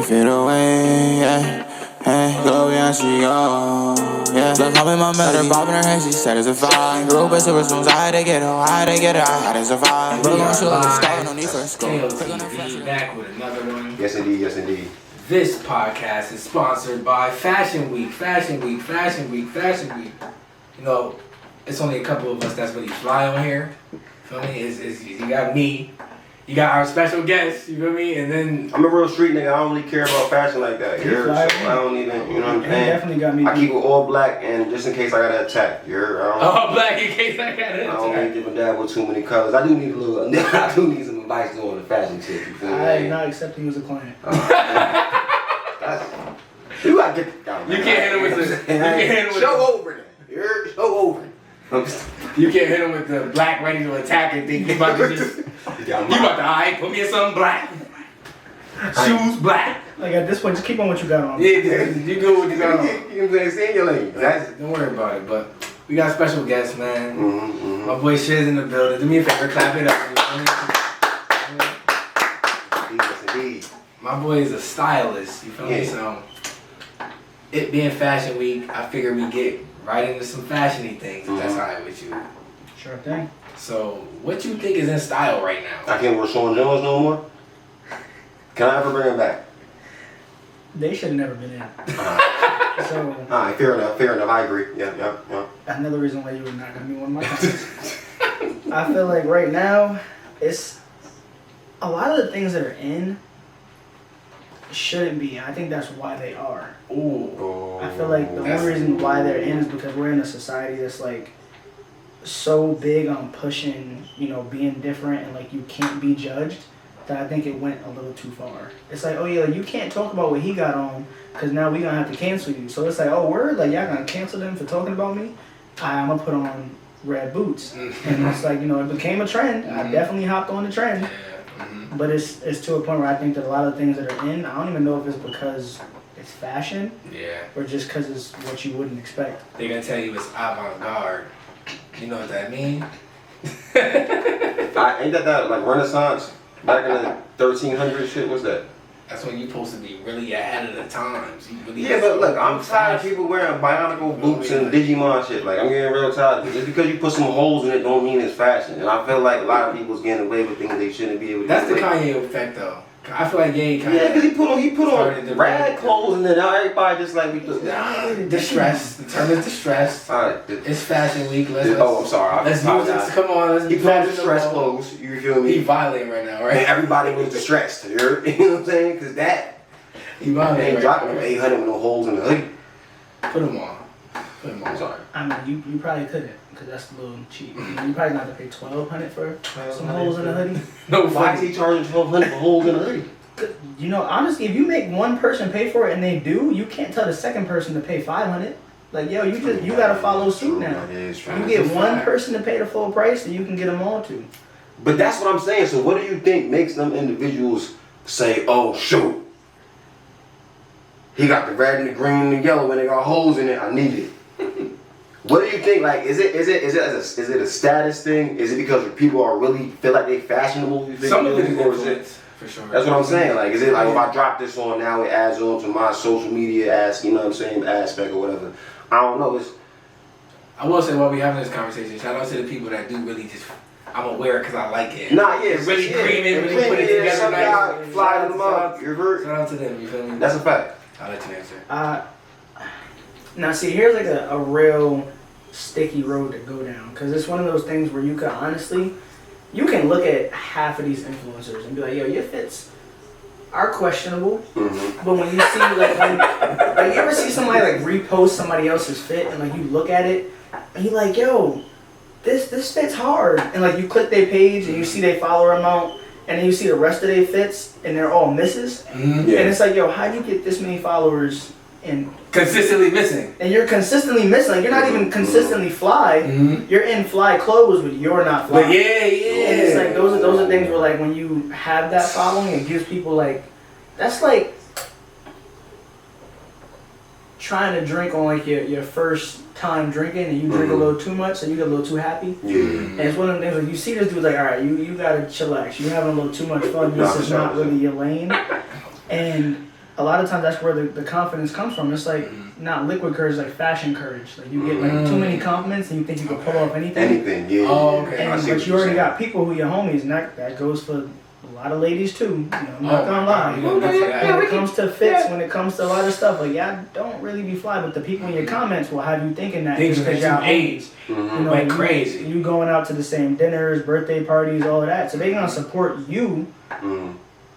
feel the way, yeah. Hey, go yeah, she go, yeah. Look, I'm in my melody, bobbing her head, she satisfied. Group of silver spoons, I had to get her, I had to survive. Bro, gon' shoot like a star, no need for a scope. KOTV back with another one. Yes, indeed, yes, indeed. This podcast is sponsored by Fashion Week. Fashion Week, Fashion Week, Fashion Week. You know, it's only a couple of us that's really fly on here. Feel me? You got me. You got our special guest, you feel me? And then I'm a real street nigga. I don't really care about fashion like that. You heard? So I don't even, you know what I'm saying? Definitely got me. I keep it all black and just in case I got an attack. You heard? all black in case I got an attack. I don't really give a damn with too many colors. I do need a little. I do need some advice on the fashion shit. You feel me? I am not accepting you as a client. You gotta get. You can't hit him with the. You can't hit him with show over there. You heard? Show over. You can't hit him with the black ready to attack and think you about to just. You about to alright, put me in something black. Shoes black. Like at this point, just keep on what you got on. Yeah, you good what you got on. You know what I'm saying? Stay in your lane. Don't worry about it, but we got a special guest, man. Mm-hmm. My boy Strizz in the building. Do me a favor, clap it up. Yes, indeed. My boy is a stylist, you feel me? So, it being Fashion Week, I figured we get right into some fashion-y things, if that's alright with you. Sure thing. So, what you think is in style right now? I can't wear Sean Jones no more. Can I ever bring him back? They should have never been in. So. Alright, fair enough. I agree. Yeah. Another reason why you were not gonna be one of my clients. I feel like right now, it's a lot of the things that are in shouldn't be. I think that's why they are. Ooh. I feel like the only reason why they're in is because we're in a society that's like so big on pushing, you know, being different and like you can't be judged, that I think it went a little too far. It's like, oh yeah, you can't talk about what he got on because now we gonna have to cancel you. So it's like, oh word, like y'all gonna cancel them for talking about me? I'm gonna put on red boots. And it's like, you know, it became a trend. I definitely hopped on the trend. But it's to a point where I think that a lot of things that are in, I don't even know if it's because it's fashion, or just because it's what you wouldn't expect. They're gonna tell you it's avant-garde. You know what that means? Ain't that like Renaissance back in the 1300s shit? What's that? That's when you're supposed to be really ahead of the times. You really But look, I'm tired of people wearing bionicle boots and Digimon shit. Like, I'm getting real tired of it. Just because you put some holes in it don't mean it's fashion. And I feel like a lot of people's getting away with things they shouldn't be able to. That's the Kanye effect, though. I feel like Ye kind of. Yeah, because he put on rad clothes and then now everybody just like distressed. The term is distressed. Alright. It's Fashion Week. I'm sorry. Let's use it. Come on. Let's he put on distressed clothes. You feel me? He violating right now, right? And everybody was distressed. You know what I'm saying? Because that. He violating ain't dropping them 800 with no holes in the hoodie. Put them on. I'm sorry. I mean, you probably couldn't, because that's a little cheap. You probably not have to pay $1,200 for some holes in the hoodie. No, why is he charging $1,200 for holes in the hoodie? You know, honestly, if you make one person pay for it and they do, you can't tell the second person to pay $500. Like, yo, you gotta follow suit now. You get one person to pay the full price, and you can get them all too. But that's what I'm saying. So what do you think makes them individuals say, "Oh shoot, he got the red and the green and the yellow and they got holes in it. I need it." What do you think? Like, is it a status thing? Is it because people are really feel like they fashionable? You think some of it is for sure. That's what I'm saying. Like, is it like if I drop this on now, it adds on to my social media you know what I'm saying, aspect or whatever? I don't know. I will say while we having this conversation, shout out to the people that do really just. I'm gonna wear it because I like it. Nah, yeah, it's really creamy, really put it together. Some guy fly them up. You heard? Shout out to them. You feel me? That's a fact. I'll let you answer. Now see, here's like a real sticky road to go down, because it's one of those things where you can honestly, you can look at half of these influencers and be like, yo, your fits are questionable. But when you see like you ever see somebody like repost somebody else's fit and like you look at it and you're like, yo, this fits hard, and like you click their page and you see their follower amount and then you see the rest of their fits and they're all misses, and it's like, yo, how'd you get this many followers and consistently missing? And you're consistently missing. Like, you're not even consistently fly. You're in fly clothes, but you're not fly. But yeah. And it's like those are things where like when you have that following, it gives people like, that's like trying to drink on like your first time drinking and you drink a little too much, so you get a little too happy. And it's one of the things like you see this dude like, all right, you gotta chillax. You having a little too much fun. This is not really your lane. And a lot of times that's where the confidence comes from. It's like not liquid courage, like fashion courage. Like you get like too many compliments and you think you can pull off anything. Anything, yeah. Oh, okay. But you already got people who your homies, and that goes for a lot of ladies too. You know, I'm not gonna lie. When it comes to fits, when it comes to a lot of stuff, like y'all don't really be fly, but the people in your comments will have you thinking that Things because that y'all you age. you know, Went crazy. You going out to the same dinners, birthday parties, all of that. So they're gonna support you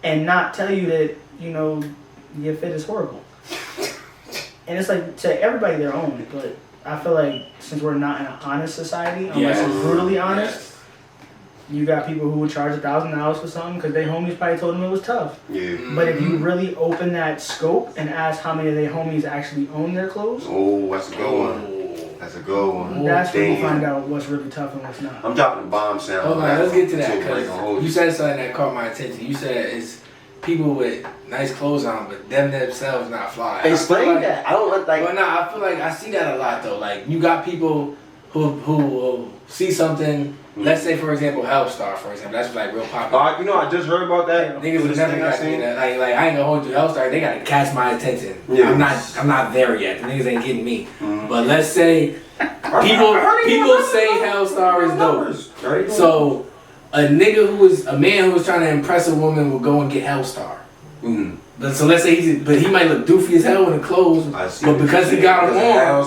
and not tell you that, you know, your fit is horrible. And it's like, to everybody their own, but I feel like since we're not in an honest society, unless it's brutally honest, you got people who would charge $1,000 for something because their homies probably told them it was tough. Yeah. But if you really open that scope and ask how many of their homies actually own their clothes, that's a good one. That's a good one. That's when you find out what's really tough and what's not. I'm dropping the bomb sound. Hold on, let's get to that, So, because you said something that caught my attention. You said it's people with nice clothes on, but them themselves not fly. Explain that. I don't like. Well, nah, I feel like I see that a lot though. Like you got people who will see something. Let's say, for example, Hellstar, for example. That's like real popular. You know, I just heard about that. Niggas would never got me that. Like I ain't gonna hold you, Hellstar. They gotta catch my attention. Yeah. I'm not there yet. The niggas ain't getting me. But let's say people say Hellstar is dope. Right? So a man who was trying to impress a woman will go and get Hellstar. But so let's say he might look doofy as hell in the clothes, but because he got them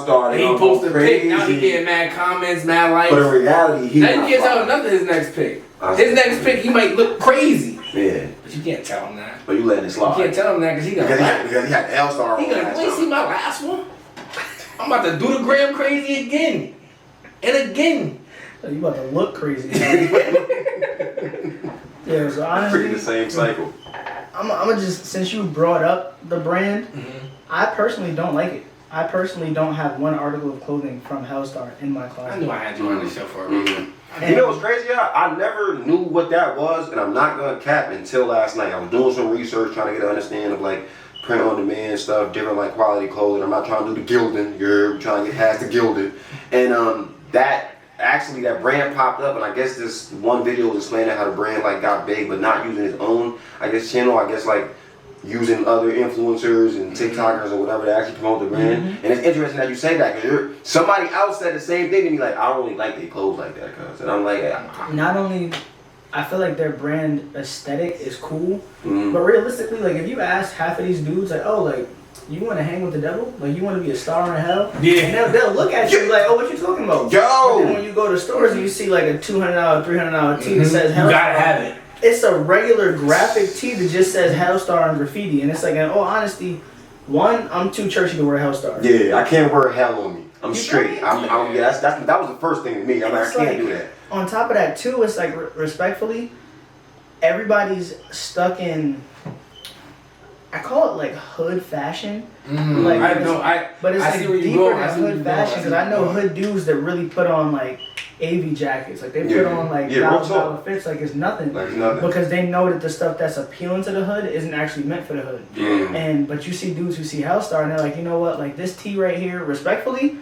on, and he posted a pic, now he getting mad comments, mad likes. But in reality, now you can't tell nothing his next pic. His next pic, he might look crazy. Yeah. But you can't tell him that. But you letting it slide. You can't tell him that because he got because he had the Hellstar on. He got, you ain't see my last one? I'm about to do the gram crazy again. And again. So you about to look crazy. Yeah, so honestly, Pretty the same cycle. I'm gonna just, since you brought up the brand, I personally don't like it. I personally don't have one article of clothing from Hellstar in my closet. I knew I had you on the show for a reason. You know what's crazy? I never knew what that was, and I'm not gonna cap until last night. I was doing some research, trying to get an understanding of like print on demand stuff, different like quality clothing. I'm not trying to do the gilding. You're trying to get past the gilded, and that brand popped up, and I guess this one video was explaining how the brand like got big, but not using its own, I guess, channel. I guess like using other influencers and TikTokers or whatever to actually promote the brand. And it's interesting that you say that, because somebody else said the same thing to me, like, I don't really like their clothes like that, cuz. And I'm like, not only, I feel like their brand aesthetic is cool, but realistically, like, if you ask half of these dudes, like, oh, like, you want to hang with the devil? Like, you want to be a star in hell? Yeah. And they'll look at you like, oh, what you talking about? Yo! But then when you go to stores and you see like a $200, $300 tee that says Hellstar, you gotta have it. It's a regular graphic tee that just says Hellstar on graffiti. And it's like, in all honesty, one, I'm too churchy to wear Hellstar. Yeah, I can't wear hell on me. I'm You straight. That was the first thing to me. I'm like, I can't do that. On top of that, too, it's like, respectfully, everybody's stuck in, I call it like hood fashion. Like, but it's like deeper than hood fashion, because I know hood dudes that really put on like AV jackets. Like they put on like $1,000 fits like it's nothing. Like nothing. Because they know that the stuff that's appealing to the hood isn't actually meant for the hood. But you see dudes who see Hellstar and they're like, you know what, like this tee right here, respectfully,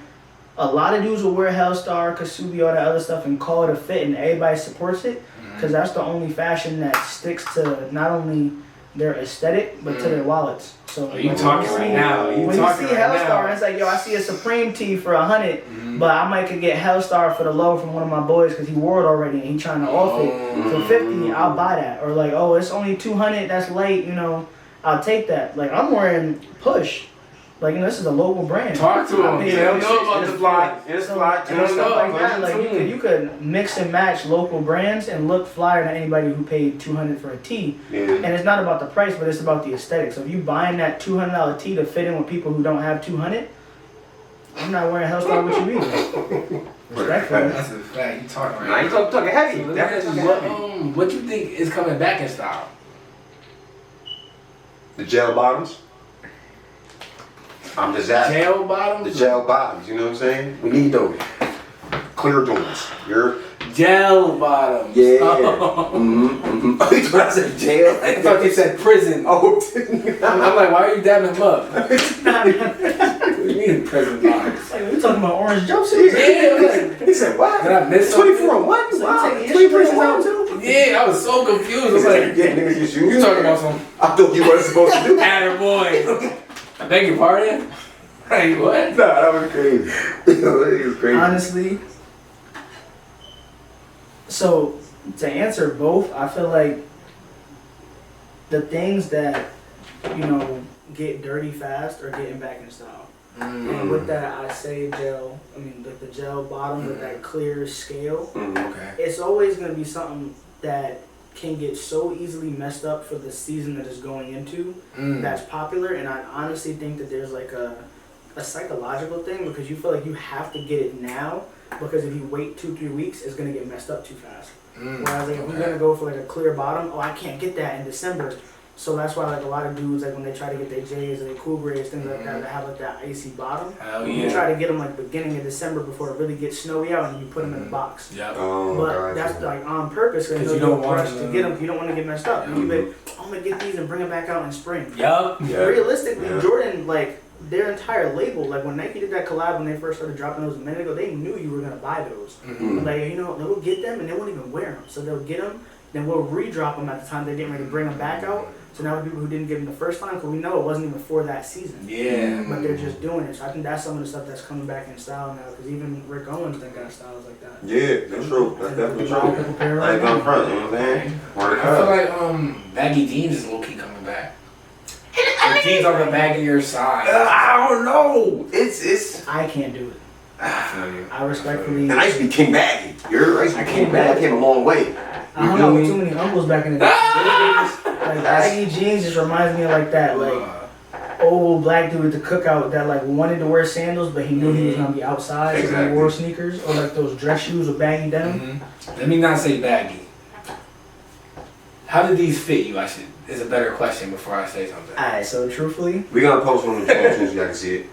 a lot of dudes will wear Hellstar, Kasubi, all that other stuff and call it a fit, and everybody supports it, because that's the only fashion that sticks to not only their aesthetic, but to their wallets. So you talking right now. When you see Hellstar, and it's like, yo, I see a Supreme tee for $100, but I might could get Hellstar for the low from one of my boys because he wore it already and he trying to off it for $50. I'll buy that. Or like, oh, it's only $200. That's light. You know, I'll take that. Like I'm wearing Push. Like, you know, this is a local brand. Talk to them. They don't know about the fly. It's fly. And stuff like that. Like you could mix and match local brands and look flyer than anybody who paid $200 for a tee. And it's not about the price, but it's about the aesthetic. So if you buying that $200 tee to fit in with people who don't have $200, I'm not wearing Hellstar with you either. Respectfully. That's a fact. You talking right now. You talking heavy. So what you think is coming back in style? The gel bottoms. I'm just asking. Gel bottoms? The gel bottoms, you know what I'm saying? We need those. Clear joints. You're gel bottoms. Yeah. Oh, you thought I said jail? I thought you said prison. Oh. I'm like, why are you dabbing him up? What do you mean prison bottoms? Like, we talking about orange jumpsuits? Yeah. He said, what? Did I miss 24 on what? Wow. 20 prisons out too? Yeah, I was so confused. I was like, yeah, niggas your shoes. you talking about some I thought you weren't supposed to do that. attaboy. I beg your pardon? Like, what? Nah, that was crazy. It was crazy. Honestly, so to answer both, I feel like the things that, you know, get dirty fast are getting back in style. And with that, I say gel. I mean, like the gel bottom with that clear scale. Okay. It's always going to be something that can get so easily messed up for the season that it's going into. That's popular, and I honestly think that there's like a psychological thing because you feel like you have to get it now because if you wait 2-3 weeks, it's going to get messed up too fast. Whereas like, if we're going to go for like a clear bottom, I can't get that in December. So that's why like a lot of dudes like when they try to get their J's or their cool grades, things like that, they have like that icy bottom. Hell You yeah. try to get them like beginning of December before it really gets snowy out, and you put them in a box. Yep. But that's like on purpose because you don't rush to get them. You don't want to get messed up. You be like, I'm gonna get these and bring them back out in spring. Yup. Realistically, Jordan, like their entire label, like when Nike did that collab when they first started dropping those a minute ago, they knew you were gonna buy those. Like you know, they'll get them and they won't even wear them. So they'll get them, then we'll re-drop them at the time they're getting ready to bring them back out. So now the people who didn't get them the first time, because we know it wasn't even for that season. Yeah. But they're just doing it. So I think that's some of the stuff that's coming back in style now. Because even Rick Owens done got styles like that. Yeah, that's true. That's definitely true. I ain't going front, you know what I'm saying? I feel like baggy jeans is low key coming back. The jeans on the baggier side. I don't know. It's. I can't do it. I feel you. I respectfully. And I used to be King Baggy. I used to be King Baggy. Came a long way. I hung out with too many uncles back in the day. Like baggy jeans just reminds me of like that, like old black dude at the cookout that like wanted to wear sandals, but he knew he was gonna be outside, so he wore sneakers or like those dress shoes with baggy denim. Let me not say baggy. How did these fit you? Is a better question before I say something. Alright, so truthfully, We gonna post one of the as soon as you guys can see it.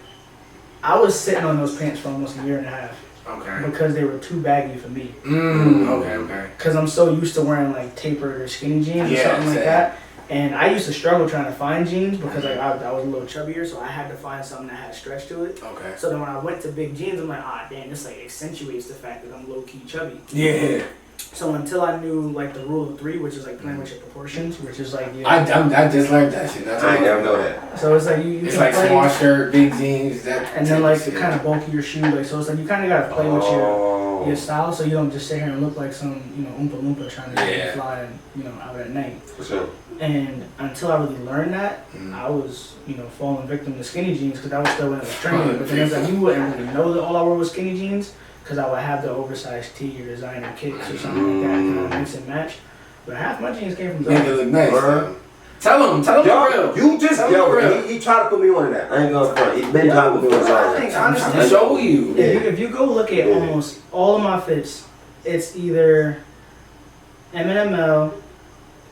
I was sitting on those pants for almost a year and a half. Okay. Because they were too baggy for me. Okay. Because I'm so used to wearing like tapered or skinny jeans or something like that. And I used to struggle trying to find jeans because like I was a little chubbier, so I had to find something that had stretch to it. Okay. So then when I went to big jeans, I'm like, damn, this like accentuates the fact that I'm low key chubby. Yeah. So until I knew like the rule of 3, which is like playing with your proportions, which is like I just learned that shit. That's I ain't never know that. So it's like you it's can like play, small shirt, big jeans, and then like the kind of bulkier shoe. Like so, it's like you kind of gotta play with your style, so you don't just sit here and look like some Oompa Loompa trying to fly out at night. For sure. And until I really learned that, I was falling victim to skinny jeans because I was still when I was training. But then it's like you wouldn't really know that all I wore was skinny jeans. Because I would have the oversized tee or designer kicks or something like that to mix and match. But half my jeans came from Zara. They look nice. Tell him the real. You just he tried to put me on that. I ain't gonna front. He been trying to put me on Zara. I think honestly, to show you. If you go look at almost all of my fits, it's either M&ML,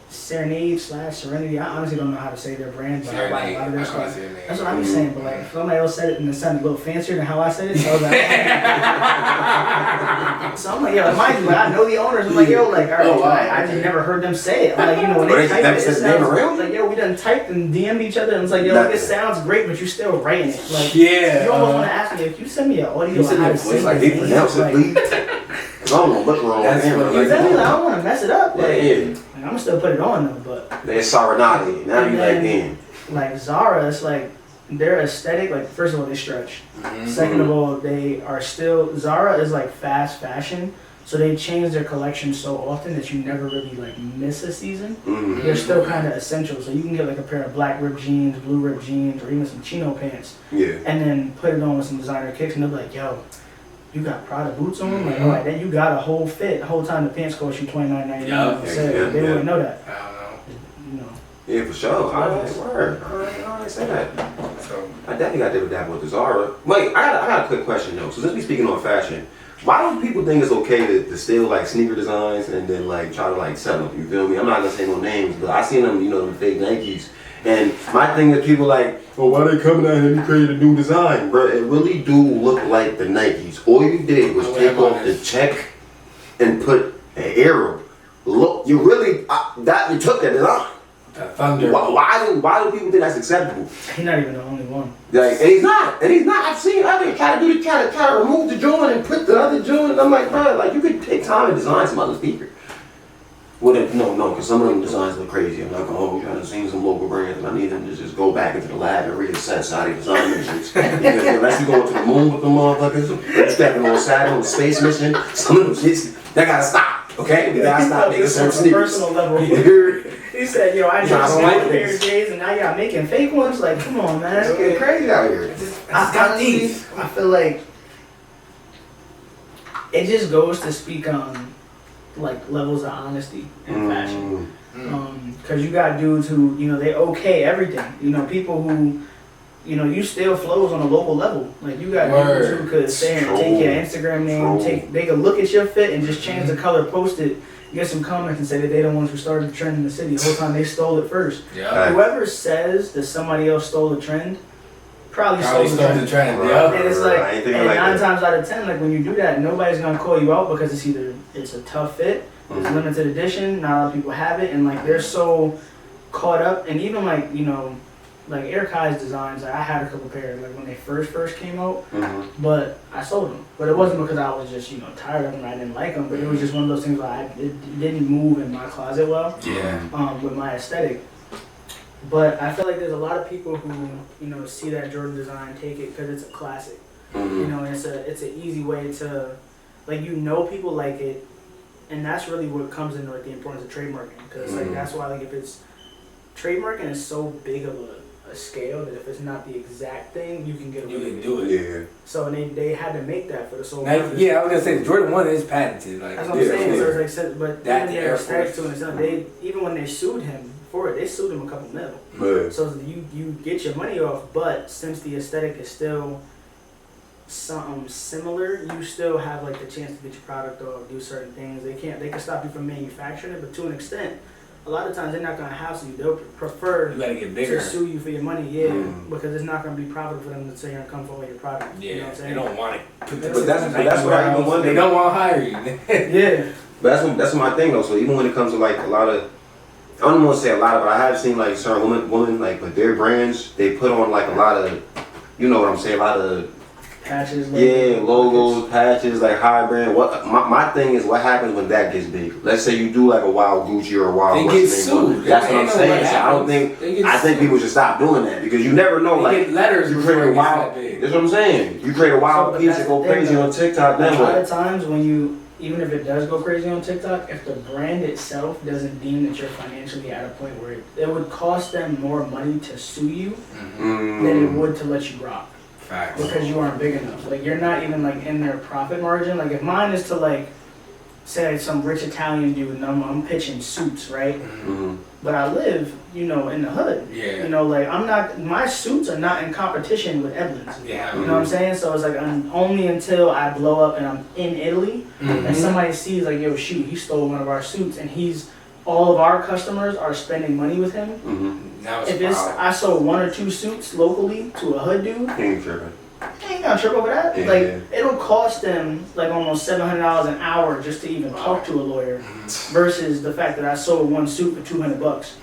Serenade / Serenity. I honestly don't know how to say their brand, but I buy a lot of their stuff. That's what I'm saying. But like, if somebody else said it and it sounded a little fancier than how I said it, so I was like, so I'm like, yo, mind you, I know the owners. I'm like, yo, like, all right, I just never heard them say it. I'm like, when they type it, it sounds like, yo, we done typed and DM'd each other, and it's like, yo, like, it sounds great, but you still writing it. Like, you almost want to ask me if you send me an audio on how to say like they pronounce it, please. I don't know what's wrong with him. I don't want to mess it up. Like, I'm gonna still put it on though, but there's Serenade. Now you like then. Like Zara, it's like their aesthetic. Like first of all, they stretch. Second of all, they are still Zara is like fast fashion, so they change their collection so often that you never really like miss a season. They're still kind of essential, so you can get like a pair of black ripped jeans, blue ripped jeans, or even some chino pants. And then put it on with some designer kicks, and they'll be like, yo, you got Prada boots on? Like, all right, then you got a whole fit. The whole time the pants cost you $29.99. They wouldn't know that. I don't know. Yeah, for sure. I ain't say that. So I definitely got to dab with the Zara. Wait, I got a quick question though. So since we speaking on fashion, why do people think it's okay to steal like sneaker designs and then like try to like sell them? You feel me? I'm not gonna say no names, but I seen them, them fake Nikes. And my thing is people like, oh, why they coming out here and create a new design? Bro, it really do look like the Nikes. All you did was take off the check and put an arrow. Look, you really, you took that design. The thunder. Why do people think that's acceptable? He's not even the only one. Like, and he's not. I've seen others try to remove the joint and put the other joint. And I'm like, bro, like you could take time and design some other speaker. Well, no, because some of them designs look crazy. I'm not gonna hold you. I've seen some local brands, and I need them to just go back into the lab and reassess how they design them shits. Because unless you go to the moon with them motherfuckers, or stepping on Saturn on a space mission, some of them shits, that gotta stop. Okay, we gotta stop making certain sneakers. Personal level. He said, "Yo, I just sold a pair of J's, and now y'all making fake ones. Like, come on, man, that's getting crazy out here." I feel like it just goes to speak on like levels of honesty in fashion. Because you got dudes who, you know, they okay everything. You know, people who, you know, you steal flows on a local level. Like you got dudes who could say and take your Instagram name, they could look at your fit and just change the color, post it, get some comments and say that they the ones who started the trend in the city. The whole time they stole it first. Yeah. Whoever says that somebody else stole the trend, probably stole the trend. Yeah. And it's like, and 9 times out of 10, like when you do that, nobody's gonna call you out because it's a tough fit, it's limited edition, not a lot of people have it, and like they're so caught up. And even like, you know, like Eric Kai's designs, like I had a couple pairs like when they first came out, but I sold them. But it wasn't because I was just, you know, tired of them, I didn't like them, but it was just one of those things where it didn't move in my closet well. With my aesthetic. But I feel like there's a lot of people who, you know, see that Jordan design, take it because it's a classic. You know, it's an easy way to, like, you know, people like it, and that's really what comes into like the importance of trademarking. Because like that's why, like, if it's trademarking is so big of a scale that if it's not the exact thing, you can get away with it. You can do it. Yeah. So they had to make that for the soul. Yeah, I was gonna say the Jordan 1 is patented. Like, that's what I'm saying. So it's like, but that even their aesthetics to it, even when they sued him for it, they sued him a couple mil. So you get your money off, but since the aesthetic is still something similar, you still have like the chance to get your product off, do certain things. They can stop you from manufacturing it, but to an extent, a lot of times they're not gonna house you. They'll prefer you gotta get bigger to sue you for your money, because it's not gonna be profitable for them to say and come for all your product. Yeah, you know what I'm saying? they don't want it. But that's what I even wonder. They don't want to hire you. Yeah. But that's my thing though. So even when it comes to like a lot of, I don't want to say a lot of, but I have seen like certain women like with their brands, they put on like a lot of, you know what I'm saying, a lot of patches. Logos, patches, like high brand. What my thing is, what happens when that gets big? Let's say you do like a wild Gucci or a wild. They get sued. That's what I'm saying. So I don't think. I think people should stop doing that because you never know. They like get letters. You create a wild. That's what I'm saying. You create a wild piece and go crazy on TikTok. Then a what? lot of times when you, even if it does go crazy on TikTok, if the brand itself doesn't deem that you're financially at a point where it would cost them more money to sue you than it would to let you rock. Facts. Because you aren't big enough. Like, you're not even like in their profit margin. Like, if mine is to like, say some rich Italian dude and I'm pitching suits, right? But I live, you know, in the hood. Yeah. You know, like my suits are not in competition with Evelyn's. Yeah. You know what I'm saying? So it's like only until I blow up and I'm in Italy and somebody sees like, yo, shoot, he stole one of our suits and all of our customers are spending money with him. Now If I sold 1 or 2 suits locally to a hood dude, Ain't tripping. I ain't gonna trip over that. Yeah. Like, it'll cost them like almost $700 an hour just to even talk to a lawyer, versus the fact that I sold 1 suit for $200.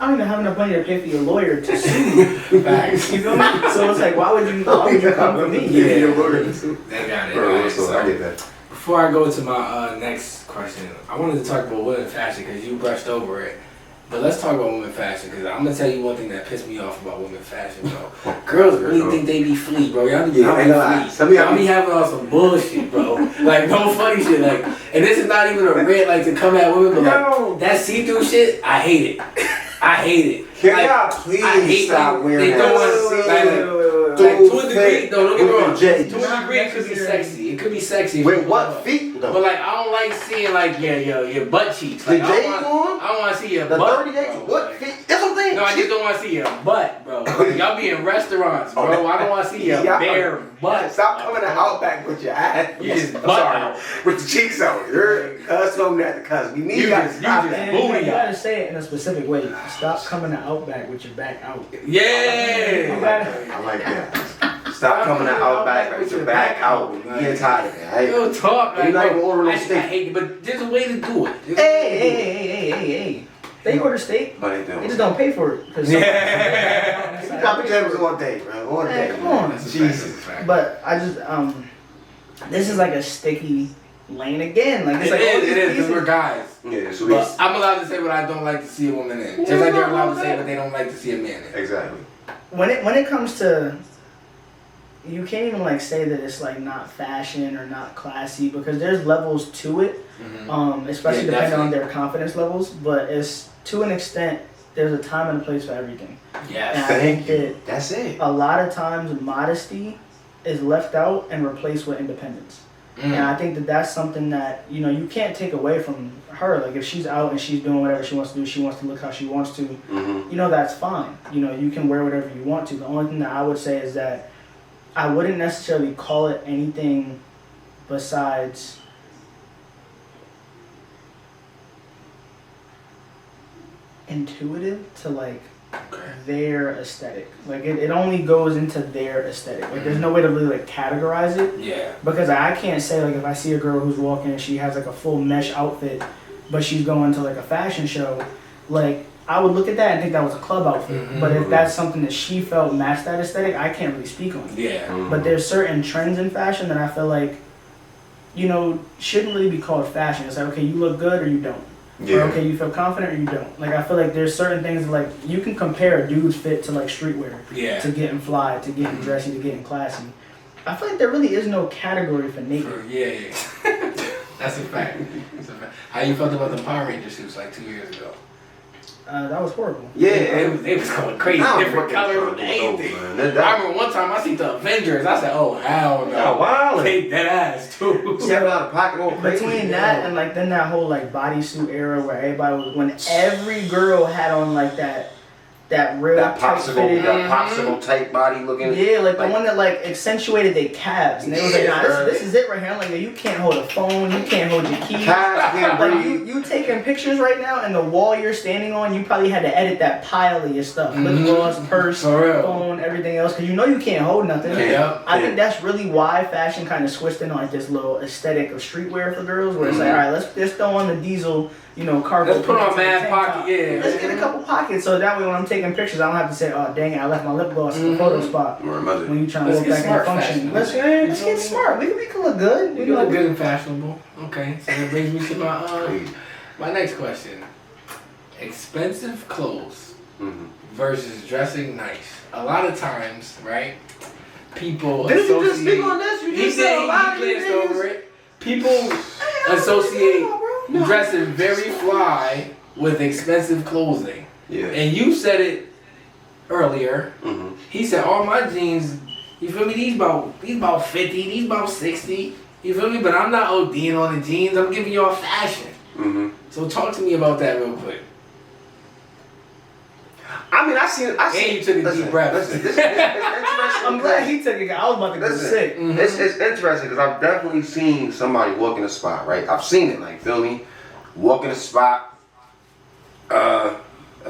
I don't even have enough money to pay for your lawyer to sue you. Facts. You feel me? So it's like, why would you come for me? They got it. Right. So I get that. Before I go to my next question, I wanted to talk about women fashion because you brushed over it. But let's talk about women fashion because I'm gonna tell you one thing that pissed me off about women fashion, bro. Girls really think they be flea, bro. Y'all be y'all be having on some bullshit, bro. Like no funny shit. Like, and this is not even a rant like to come at women, but like that see-through shit, I hate it. I hate it. Can y'all please stop wearing that? Like, to a degree, though, don't get me wrong. To a J. degree, it could be sexy. It could be sexy. With what feet, though? But, like, I don't like seeing, like, your butt cheeks. Like, The J's on? I don't want to see your The butt. 38, what feet? That's what I'm saying. No, I just don't want to see your butt, bro. Y'all be in restaurants, bro. I don't want to see your bare butt. Stop coming to Outback with your ass. Yes, I'm sorry. With the cheeks out. You're custom at the cusp. You gotta stop that. You gotta say it in a specific way. Stop coming to Outback with your back out. Yeah. I like that. Stop coming to Outback with your back out. You get tired of that. Real talk. You're not even ordering no I steak. hate it, but there's a way to do it. Hey. They order steak. But They just don't pay for it. Yeah. You got the cameras all day, bro. All day. Come on. Jesus. But I just this is like a sticky lane again. Like it's It like all is, these it is, because pieces. we're guys. Yeah, so But I'm allowed to say what I don't like to see a woman in. Just like they're allowed to say what they don't like to see a man in. exactly. When it comes to, you can't even like say that it's like not fashion or not classy because there's levels to it, especially Yeah, depending on definitely. their confidence levels. But it's to an extent, there's a time and a place for everything. Yes. And I think Thank you. that That's it. a lot of times modesty is left out and replaced with independence. And I think that that's something that, you know, you can't take away from her. Like, if she's out and she's doing whatever she wants to do, she wants to look how she wants to, you know, that's fine. You know, you can wear whatever you want to. The only thing that I would say is that I wouldn't necessarily call it anything besides intuitive to, like, their aesthetic. Like, it only goes into their aesthetic. Like, there's no way to really, like, categorize it. Yeah. Because I can't say, like, if I see a girl who's walking and she has, like, a full mesh outfit, but she's going to, like, a fashion show, like, I would look at that and think that was a club outfit. But if that's something that she felt matched that aesthetic, I can't really speak on it. Yeah. But there's certain trends in fashion that I feel like, you know, shouldn't really be called fashion. It's like, okay, you look good or you don't. Yeah. Or, okay, you feel confident or you don't. Like, I feel like there's certain things that, like, you can compare a dude's fit to, like, streetwear. Yeah. To getting fly, to getting dressy, to getting classy. I feel like there really is no category for naked. Yeah. That's a fact. That's a fact. How you felt about the Power Ranger suits like 2 years ago? That was horrible. They was going crazy, I don't different fucking colors trying and to do those, anything. man. I remember one time I seen the Avengers. I said, "Oh hell no!" Yeah, wild. Take that ass too. Stepping out of pocket on Between that and like then that whole like bodysuit era where everybody was, when every girl had on like that real that tight popsicle, fitted, that popsicle tight body looking. yeah, like the one that like accentuated their calves, and they was like, Yeah, nah, bro. this is it right here. I'm like, yo, you can't hold a phone, you can't hold your keys. Calves can't Like breathe. you taking pictures right now, and the wall you're standing on, you probably had to edit that pile of your stuff, lip gloss, purse, For real. phone, everything else, because you know you can't hold nothing. Yeah. I think that's really why fashion kind of switched in on like this little aesthetic of streetwear for girls, where it's like, all right, let's just throw on the diesel, you know, cargo. Let's put on pants and mad tank pocket, top. yeah. Let's get a couple pockets, so that way when I'm taking pictures, I don't have to say, oh dang it, I left my lip gloss in the photo spot. When you trying to Let's look get back in smart the function, fashion. let's get smart. We can look good. You look good and fashionable. Okay, so that brings me to my next question: expensive clothes versus dressing nice. A lot of times, right? People Didn't you just associate. speak on this? You He just said said a lot of he these glanced over niggas. it. People associate dressing very fly with expensive clothing. Yeah. And you said it earlier. He said, all my jeans, you feel me? These about 50, these about 60. You feel me? But I'm not ODing on the jeans. I'm giving y'all fashion. So talk to me about that real quick. I mean, I seen. And you took a deep breath. Listen, this is interesting. I'm glad he took it. I was about to go Listen, sick. it's interesting because I've definitely seen somebody walk in a spot, right? I've seen it, like, feel me? Walk in a spot, a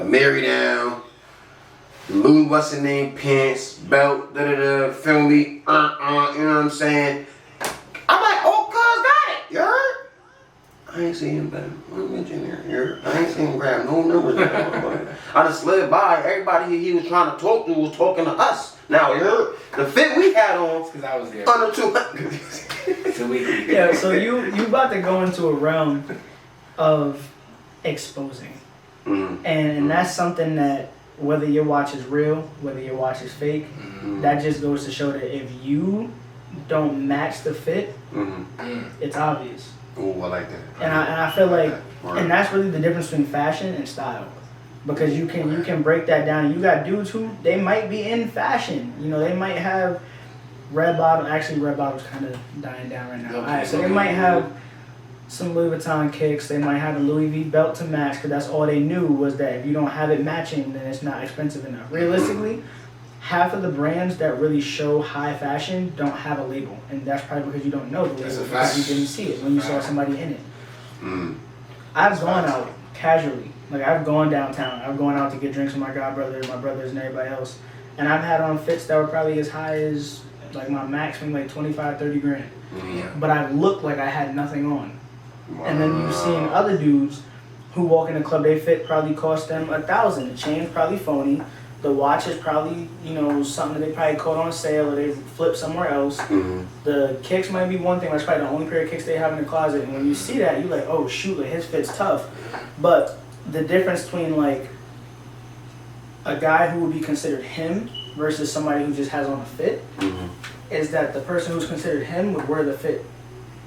Mary down, Louis what's her name, pants, belt, feel me? You know what I'm saying? I'm like, oh, cuz got it, you heard? I ain't seen him, but I ain't seen him grab no numbers. I just slid by. Everybody he was trying to talk to was talking to us. Now, you heard? The fit we had on, Because I was there. under 200. So we Yeah, so you about to go into a realm of exposing. And that's something that whether your watch is real, whether your watch is fake, that just goes to show that if you don't match the fit, it's obvious. Ooh, I like that. And I feel like, Word. and that's really the difference between fashion and style, because you can break that down. You got dudes who they might be in fashion, you know, they might have red bottom. Actually, red bottom's kind of dying down right now. Okay. Alright, so they might have some Louis Vuitton kicks. They might have a Louis V belt to match, because that's all they knew was that if you don't have it matching, then it's not expensive enough. Realistically, half of the brands that really show high fashion don't have a label, and that's probably because you don't know the label, That's a because fact. you didn't see it when you saw Fact. somebody in it. I've gone out casually, like I've gone downtown, I've gone out to get drinks with my godbrothers, my brothers, and everybody else, and I've had on fits that were probably as high as like my max, maybe like 25, 30 grand, but I looked like I had nothing on. And then you've seen other dudes who walk in the club, they fit probably cost them $1,000. The chain's probably phony. The watch is probably, you know, something that they probably caught on sale or they flipped somewhere else. The kicks might be one thing. That's probably the only pair of kicks they have in the closet. And when you see that, you're like, oh shoot, like his fit's tough. But the difference between like a guy who would be considered him versus somebody who just has on a fit is that the person who's considered him would wear the fit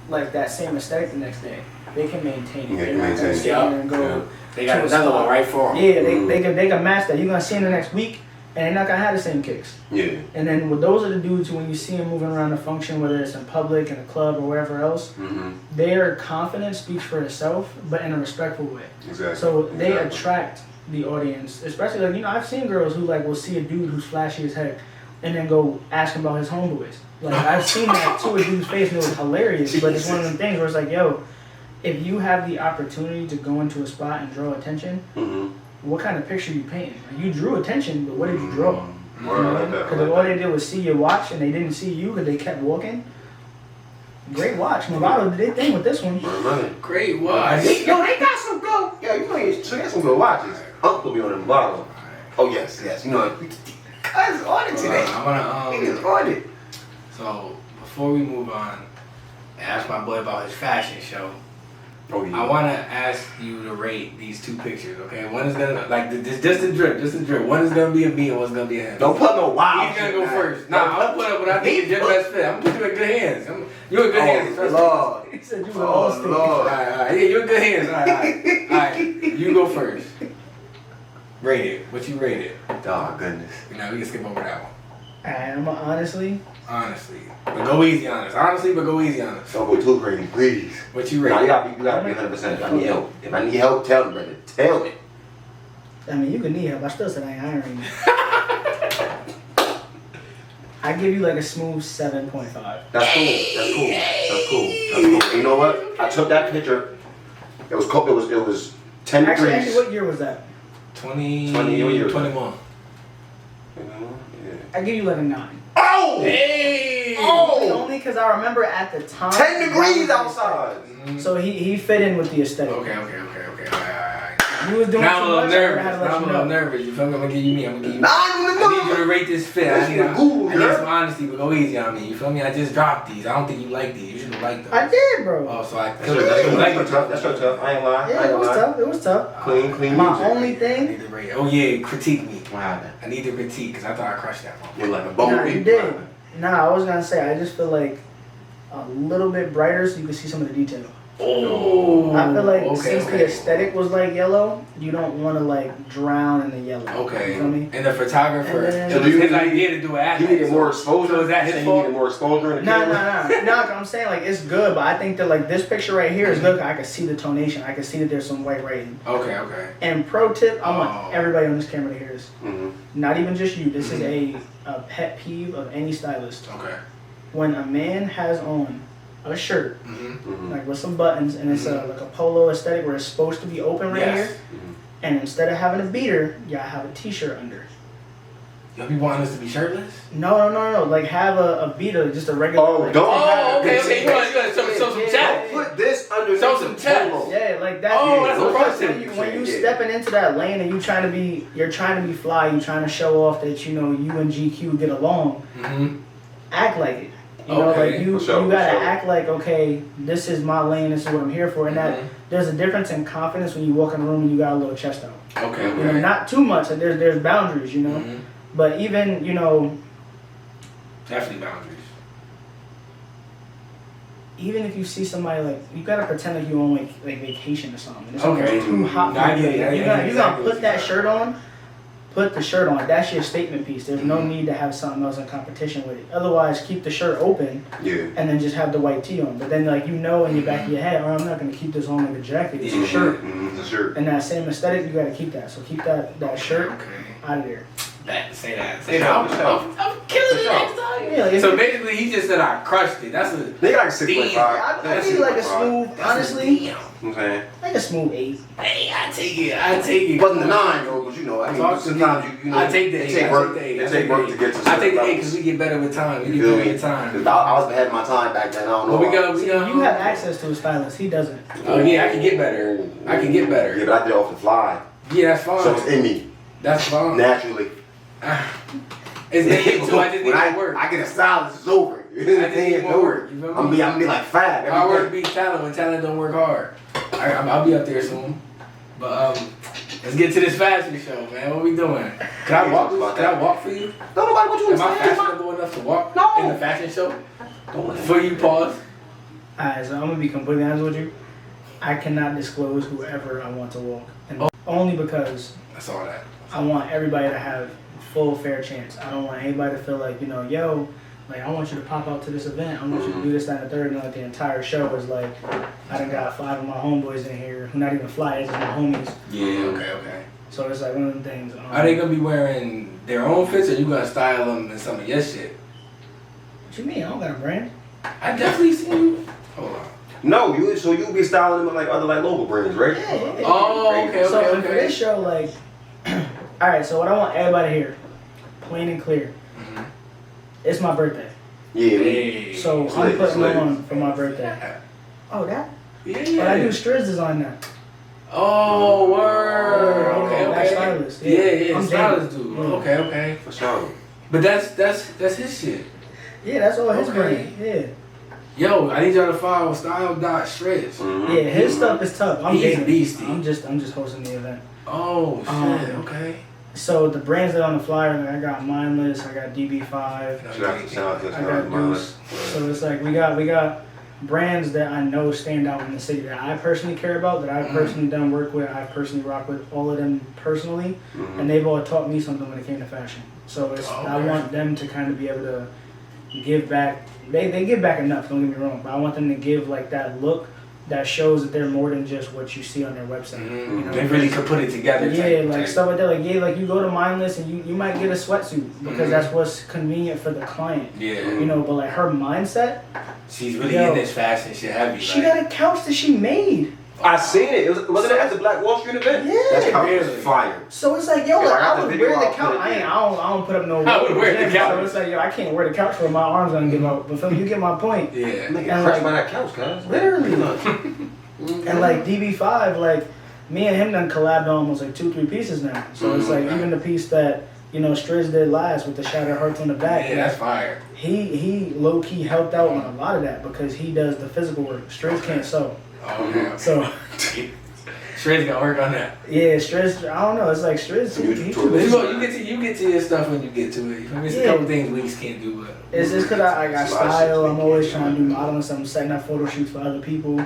like that same aesthetic the next day. They can maintain it. Yeah, They're not gonna sit Yeah. there and go. They got to a another spot. one right for them. Yeah, they can match that. You're gonna see them the next week, and they're not gonna have the same kicks. Yeah. And then with those are the dudes who, when you see them moving around the function, whether it's in public, in a club, or wherever else, their confidence speaks for itself, but in a respectful way. Exactly. So they attract the audience, especially like, you know, I've seen girls who like will see a dude who's flashy as heck, and then go ask him about his homeboys. Like I've seen that to a dude's face, and it was hilarious. But it's one of them things where it's like, yo, if you have the opportunity to go into a spot and draw attention, what kind of picture you painting? Like, you drew attention, but what did you draw? Because all they did was see your watch, and they didn't see you because they kept walking. Great watch. Movado did their thing with this one. Great watch. Yo, they got some good. Yo, you know, they got some good watches. Uncle be on the bottle. Oh yes, yes. You know, cuz on it today. I'm gonna He is on it. So before we move on, and ask my boy about his fashion show. Oh yeah. I want to ask you to rate these two pictures, okay? One is gonna like just the drip. One is gonna be a me and one's gonna be a him. Don't put no wild. He's gonna go shit, first. man. Nah, I'm gonna put up what I think is your best fit. I'm gonna put you in good hands. You're in good hands. Oh Lord. He said you were Oh all state. Lord. Alright. Yeah, you're in good hands. Alright. You go first. Rate it. What you rate it? Oh goodness. Now we can skip over that one. Alright, I'm honestly. But go easy on us. Honestly, but go easy on us. Don't go too crazy, please. What you rate? Nah, you gotta be 100%. I need help. If I need help, tell me, brother. Tell me. I mean, you could need help. I still said I ain't hiring you. I give you like a smooth 7.5. That's cool. That's cool. That's cool. That's cool. And you know what? I took that picture. It was cold. It was 10 Actually, degrees. what year was that? 21. I give you like a 9. Oh! Hey! Only because I remember at the time. 10 degrees outside. So he fit in with the aesthetic. Okay. Alright. You was doing Now I'm too a little much. I nervous. had to Now let I'm a you little know. nervous. You feel me? I'm gonna give you me. I need you to rate this fit. I need some honesty, but go easy on me. You feel me? I just dropped these. I don't think you like these. You should have liked those. I did, bro. Oh, so I That's so tough. That's so tough. I ain't lying. Yeah, it was tough. It was tough. Clean My music. only I thing. need to rate. Oh yeah, critique me. What happened? I need to critique because I thought I crushed that one. You're like a Nah, bumblebee. you did. Nah, I was gonna say I just feel like a little bit brighter so you can see some of the detail. Oh. I feel like since the aesthetic was like yellow, you don't want to like drown in the yellow. Okay. You feel me? And the photographer, And then- it was his idea to do an He needed more exposure. So is that his He fault? needed more exposure in the camera. No, I'm saying like it's good, but I think that like this picture right here is good. 'Cause I can see the tonation. I can see that there's some white writing. Okay. And pro tip, I Oh. want everybody on this camera to hear this. Mm-hmm. Not even just you. This is a pet peeve of any stylist. Okay. When a man has on a shirt, Mm-hmm. like with some buttons, and it's like a polo aesthetic where it's supposed to be open right Yes. here, and instead of having a beater, y'all have a t-shirt under. Y'all be wanting us to be shirtless? No. Like have a beater, just a regular. Oh, like, don't Oh, have okay. this. You gotta show some Yeah. chat. Put this under Show some chest. Yeah, like that. Oh, that's a those process. things When you yeah. stepping into that lane and you're trying to be fly, you're trying to show off that you know you and GQ get along. Mm-hmm. Act like it. You know, Okay. like you For sure, you gotta for sure. act like, okay, this is my lane, this is what I'm here for, and that there's a difference in confidence when you walk in the room and you got a little chest out. Okay. You know, not too much. Like there's boundaries, you know. Mhm. But even Definitely boundaries. even if you see somebody like you gotta pretend like you on like vacation or something. It's Okay. almost too hot Nah, I for you. get it. I You're get gonna exactly what put you that got. shirt on. Put the shirt on. That's your statement piece. There's no Mhm. need to have something else in competition with it. Otherwise, keep the shirt open Yeah. and then just have the white tee on. But then, like in the back of your head, oh, I'm not gonna keep this on like a jacket. It's a shirt. Mm-hmm. It's a shirt. And that same aesthetic, you gotta keep that. So keep that shirt Okay. out of there. Say that. For sure. I'm killing it For next time. Yeah, like, So basically, he just said I crushed it. That's a. They got like 6.5. I need like a smooth, honestly, You know what I'm saying? like a smooth 8. Hey, I take it. It wasn't the 9 though, but you know, I mean, Talk to sometimes me. you know, I take the it 8. take work. I It take work to get to I take the 8 levels. because we get better with time. We You get feel better me? with time. 'Cause I was ahead of my time back then. I don't know. Well, we got. You have access to a stylist. He doesn't. Oh yeah, I can get better. I can get better. Yeah, but I did it off the fly. Yeah, that's fine. So it's in me That's fine. naturally. It's me too. I just need when more work. I get a stylist, it's over. I just need more work. You feel me? I'm gonna be like fat. Hard work beats talent when talent don't work hard. I'll be up there soon. But let's get to this fashion show, man. What we doing? Can I walk for you? No, nobody want you to Am I stand. fashionable enough to walk No. in the fashion show? Don't For you, pause. Alright, so I'm gonna be completely honest with you. I cannot disclose whoever I want to walk, and only because I saw that. I want everybody to have full fair chance. I don't want anybody to feel like, yo, like I want you to pop out to this event. I want you to do this, that, and the third. And like the entire show is like, I done got 5 of my homeboys in here who not even fly, it's just my homies. Yeah. Okay. So it's like one of them things. Are they gonna be wearing their own fits, or you gonna style them in some of your shit? What you mean? I don't got a brand. I definitely seen you. Hold on. No, you'll be styling them with like other like local brands, right? Yeah. Oh, okay. So for this show, like, all right. So what I want everybody to hear, plain and clear, it's my birthday. Yeah. Hey. So I'm putting on for my birthday. Oh, that? Yeah. But I do Strizz design now. Oh, word. Okay. That's stylist. Yeah. I'm Stylist David. dude. Yeah. Okay. For sure. But that's his shit. Yeah, that's all his Okay. brand. Yeah. Yo, I need y'all to follow style.strizz. Mm-hmm. Yeah, his stuff is tough. I'm He's dating. beastie. I'm just hosting the event. Oh shit. Okay. So the brands that are on the flyer, like, I got Mindless, I got DB5, I got Deuce. So it's like we got brands that I know stand out in the city that I personally care about, that I've personally done work with, I personally rock with all of them personally, and they've all taught me something when it came to fashion. So it's I want them to kind of be able to give back. They give back enough, don't get me wrong, but I want them to give like that look that shows that they're more than just what you see on their website. You know? They really could put it together. Yeah, like stuff like that. Like like you go to Mindless and you might get a sweatsuit because that's what's convenient for the client. Yeah. You know, but like her mindset, she's really in this fashion shit heavy. she got a couch that she made. I seen it. Wasn't it at the Black Wall Street event? Yeah. That couch Really? was fire. So it's like, yo, Yeah, like, I got I the would video, wear the I'll couch. put it in. I don't put up no. I would wear the couch. So it's like, yo, I can't wear the couch for my arms gonna give out. But feel me, you get my point. Yeah. Nigga, And crushed like- by that couch, guys. Literally. And like DB5, like me and him done collabed on almost like 2-3 pieces now. So it's like even the piece that Strizz did last with the shattered hearts on the back. Yeah, that's fire. He low key helped out on a lot of that because he does the physical work. Strizz can't sew. Okay. So Strizz gonna work on that. yeah, Strizz. I don't know. It's like Strizz. He too But busy. you get to your stuff when you get to it. There's a couple things Weeks can't do, but It's just because I got style. I'm always trying to do modeling. So I'm setting up photo shoots for other people,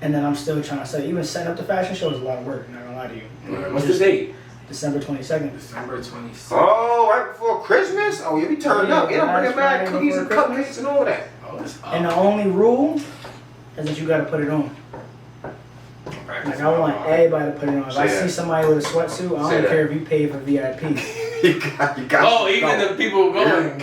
and then I'm still trying to set. Even setting up the fashion show is a lot of work. I'm not gonna lie to you. what's the date? December 22nd. December 26th. Oh, right before Christmas? Oh, yeah, we turned up. Yeah, I'm bringing back Friday cookies and before cupcakes Christmas. and all that. Oh, it's up. And the only rule is that you got to put it on. Like I want everybody to put it on. If I see somebody with a sweatsuit, I don't care if you pay for VIP. you got Oh, even the people going.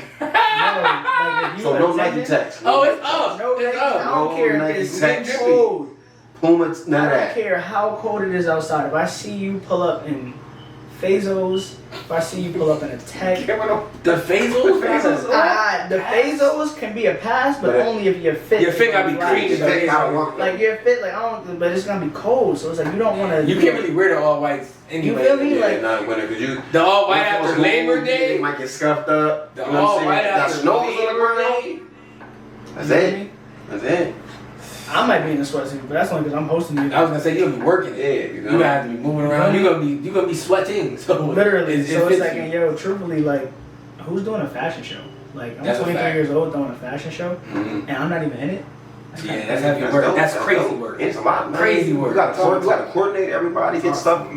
So no Nike text. Oh, it's up. No, It's I up. don't care No if it's Nike text. cold. Puma, I none of don't that. care how cold it is outside. If I see you pull up in Fazos, if I see you pull up in a tech, The Fazos? the Fazos can be a pass, but only if your fit. Your fit gotta be right. clean. Take out work. Like your fit, like I don't, but it's gonna be cold, so it's like you don't want to. You can't really wear the all whites anyway. You feel me? Yeah, Like not winter, because you. The all white after Labor They Day. might get scuffed up. The You know what all I'm white saying? That after snows on the Labor ground. Day. That's it. That's it. I might be in a sweatsuit, but that's only because I'm hosting you. I was gonna say you'll be working. Yeah, you know. You gotta have to be moving around. You're gonna be sweating. So Literally, so it's fits like, you. and yo, truthfully, like, who's doing a fashion show? Like, I'm That's a 23 fact. years old doing a fashion show, and I'm not even in it. Yeah, that's heavy work. dope. That's crazy dope. work. It's a lot, man. Crazy work. You gotta coordinate everybody, get stuff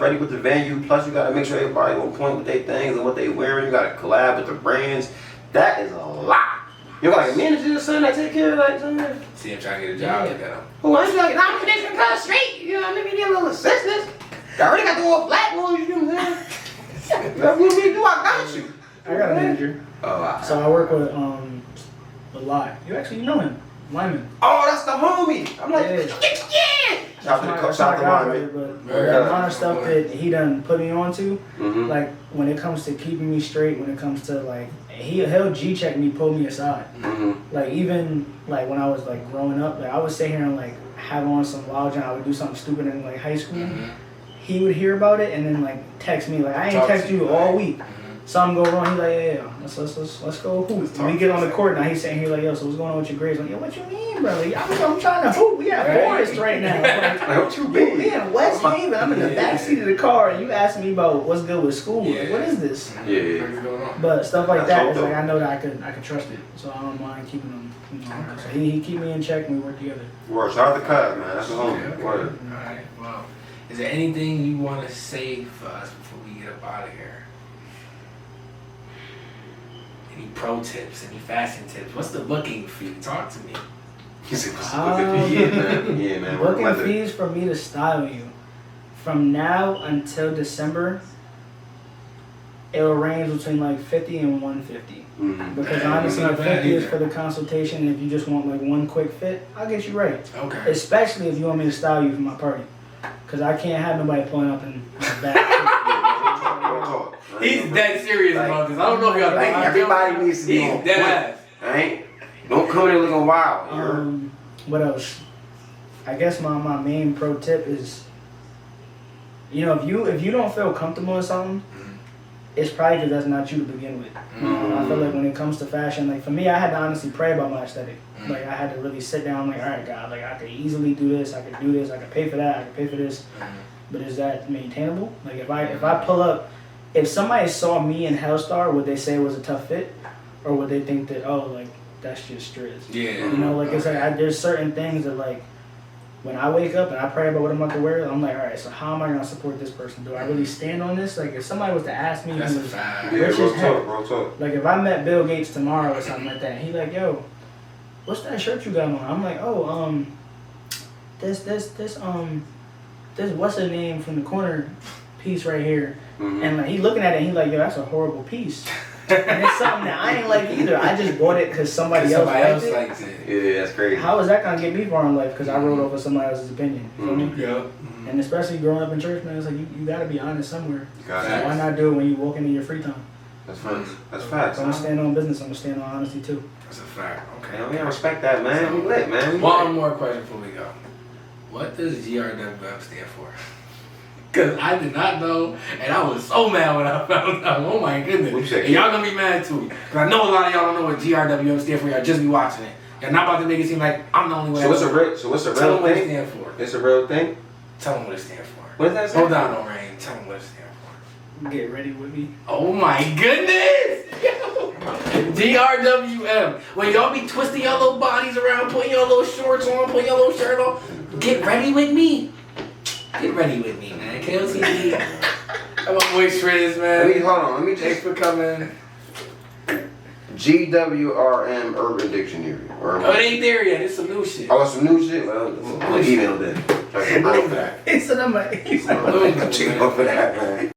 ready with the venue. Plus, you gotta make sure everybody on point with their things and what they wearing. You gotta collab with the brands. That is a lot. You're like a manager or something that take care of like something. See him trying to get a job. Look at him. Who ain't like, nah, I'm finishing cut straight. You know, let me need a little assistance. I already got the old black ones, you know what I'm saying? That's what we do, I got you. I got a manager. Oh, wow. So I work with Lai. You know him, Lyman. Oh, that's the homie. I'm like, Yeah. yeah. Shout out to the shout out to guy, Lyman. but Very the good. amount of stuff that he done put me onto, Mhm. like when it comes to keeping me straight, when it comes to like he'll G-check me, pull me aside. Mhm. Like even like when I was like growing up, like I would sit here and like have on some wild junk. I would do something stupid in like high school. He would hear about it and then like text me like I ain't Talk text to you you, all right. week. something go wrong, he's like, yeah, let's go hoop. When we get on the court now, he's saying here like, yo, so what's going on with your grades? Like, yo, what you mean, bro? Like, I'm trying to hoop. We at Forest right now. Like, what you mean? We in West Haven. I'm in the back seat of the car, and you asking me about what's good with school. Like, what is this? Yeah. But stuff like that is like I know that I could trust it, so I don't mind keeping them. You know, so he keep me in check and we work together. Word, shout out to Cuz, man. That's the homie. Okay. Word. Alright, well. Is there anything you want to say for us before we get up out of here? Any pro tips, any fashion tips? What's the booking fee? Talk to me. He said, what's the fee? Yeah, man. Booking fees for me to style you. From now until December, it'll range between like 50 and 150. Mm-hmm. Because honestly, 50 is for the consultation. And if you just want like one quick fit, I'll get you right. Okay. Especially if you want me to style you for my party. Because I can't have nobody pulling up in my back. He's dead serious about this. I don't know if y'all think everybody needs to be on dead point. Don't come in there looking wild. What else? I guess my main pro tip is, you know, if you don't feel comfortable in something, it's probably because that's not you to begin with. I feel like when it comes to fashion, like for me, I had to honestly pray about my aesthetic. Like I had to really sit down, like, all right, God, like I could easily do this, I could do this, I could pay for that, I could pay for this, but is that maintainable? Like if I pull up, if somebody saw me in Hellstar, would they say it was a tough fit, or would they think that, oh, like that's just Strizz? Yeah. You know, like it's like there's certain things that like when I wake up and I pray about what I'm about to wear, I'm like, all right, so how am I gonna support this person? Do I really stand on this? Like if somebody was to ask me, that's who was rich as heck, real talk. Like if I met Bill Gates tomorrow or something like that, and he like, yo, what's that shirt you got on? I'm like, oh, this what's the name from the corner piece right here? And like he looking at it, and he like, yo, that's a horrible piece. And it's something that I ain't like either. I just bought it because somebody else liked it. Yeah, that's crazy. How is that gonna get me far in life? Because I wrote over somebody else's opinion. You feel me? Yeah. And especially growing up in church, man, it's like you gotta be honest somewhere. So why Facts. not do it when you walk into your free time? That's facts. That's facts. I'm gonna stand on business. I'm gonna stand on honesty too. That's a fact. Okay. Man, we respect that, man. We lit, man. We One lit. more question before we go. What does GRWM stand for? Because I did not know, and I was so mad when I found out. Oh my goodness. And y'all gonna be mad too. Because I know a lot of y'all don't know what GRWM stand for. Y'all just be watching it. You're not about to make it seem like I'm the only one. So what's a real Tell thing? them what it stand for. It's a real thing? Tell them what it stand for. What does that say? Hold on, no rain. Tell them what it stand for. Get ready with me. Oh my goodness! GRWM. When y'all be twisting your little bodies around, putting your little shorts on, putting your little shirt on, get ready with me. Get ready with me, man. KOTV. I'm a boy Strizz, man. Hold on. Let me Thanks just. for coming. GWRM Urban Dictionary. Oh, it ain't there yet. It's some new shit. Oh, some new shit? Well, I'm gonna email that. It's a number. I'm checking up for that, man.